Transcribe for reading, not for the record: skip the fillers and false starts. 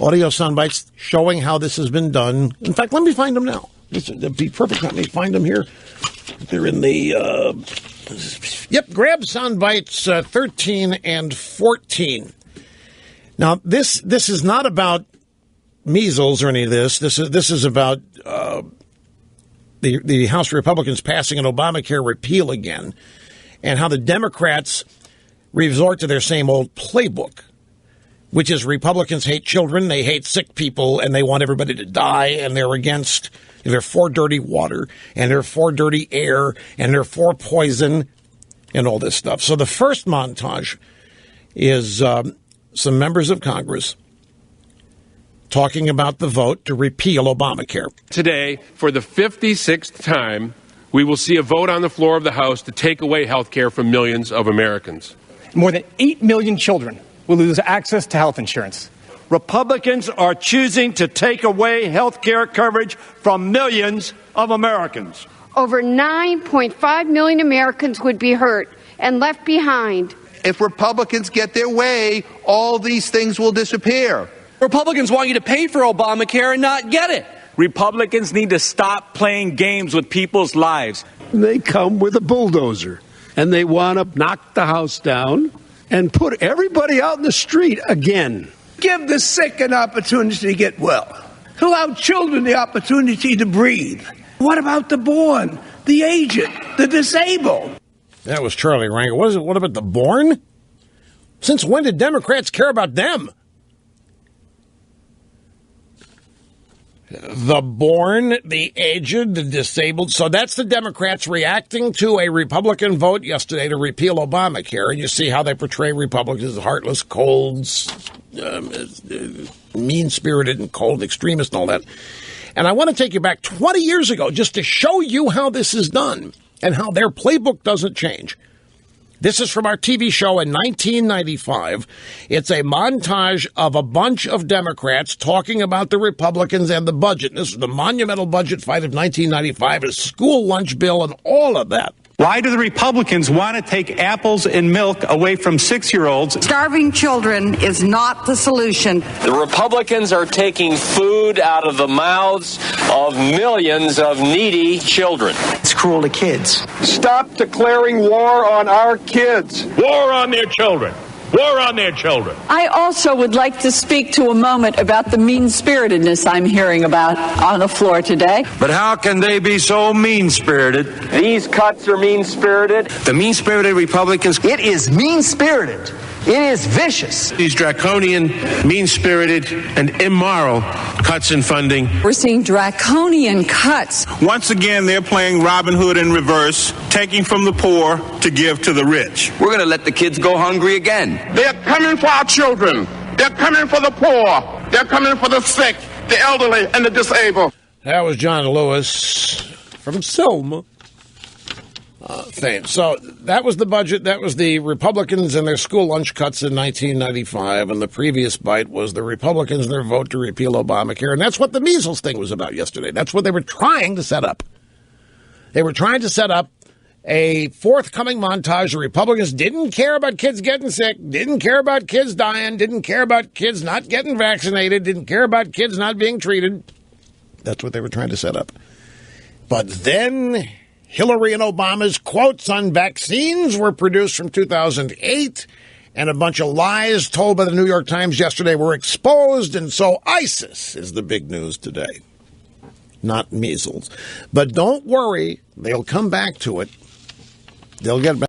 audio sound bites showing how this has been done. In fact, let me find them now. It'd be perfect. Let me find them here. They're in the, grab sound bites 13 and 14. Now, this is not about measles or any of this. This is about the House Republicans passing an Obamacare repeal again, and how the Democrats resort to their same old playbook, which is Republicans hate children, they hate sick people, and they want everybody to die, and they're for dirty water, and they're for dirty air, and they're for poison, and all this stuff. So the first montage is some members of Congress talking about the vote to repeal Obamacare. Today, for the 56th time, we will see a vote on the floor of the House to take away health care from millions of Americans. More than 8 million children will lose access to health insurance. Republicans are choosing to take away health care coverage from millions of Americans. Over 9.5 million Americans would be hurt and left behind. If Republicans get their way, all these things will disappear. Republicans want you to pay for Obamacare and not get it. Republicans need to stop playing games with people's lives. They come with a bulldozer, and they want to knock the House down and put everybody out in the street again. Give the sick an opportunity to get well. Allow children the opportunity to breathe. What about the born, the aged, the disabled? That was Charlie Rangel. What about the born? Since when did Democrats care about them? The born, the aged, the disabled. So that's the Democrats reacting to a Republican vote yesterday to repeal Obamacare. And you see how they portray Republicans as heartless, cold, mean-spirited and cold, extremists and all that. And I want to take you back 20 years ago just to show you how this is done and how their playbook doesn't change. This is from our TV show in 1995. It's a montage of a bunch of Democrats talking about the Republicans and the budget. This is the monumental budget fight of 1995, a school lunch bill and all of that. Why do the Republicans want to take apples and milk away from 6-year-olds? Starving children is not the solution. The Republicans are taking food out of the mouths of millions of needy children. It's cruel to kids. Stop declaring war on our kids. War on their children. War on their children. I also would like to speak to a moment about the mean-spiritedness I'm hearing about on the floor today. But how can they be so mean-spirited? These cuts are mean-spirited. The mean-spirited Republicans. It is mean-spirited. It is vicious. These draconian, mean-spirited, and immoral cuts in funding. We're seeing draconian cuts. Once again, they're playing Robin Hood in reverse, taking from the poor to give to the rich. We're going to let the kids go hungry again. They're coming for our children. They're coming for the poor. They're coming for the sick, the elderly, and the disabled. That was John Lewis from Selma. Fame. So that was the budget. That was the Republicans and their school lunch cuts in 1995. And the previous bite was the Republicans and their vote to repeal Obamacare. And that's what the measles thing was about yesterday. That's what they were trying to set up. They were trying to set up a forthcoming montage. The Republicans didn't care about kids getting sick, didn't care about kids dying, didn't care about kids not getting vaccinated, didn't care about kids not being treated. That's what they were trying to set up. But then Hillary and Obama's quotes on vaccines were produced from 2008, and a bunch of lies told by the New York Times yesterday were exposed, and so ISIS is the big news today, not measles. But don't worry, they'll come back to it. They'll get back.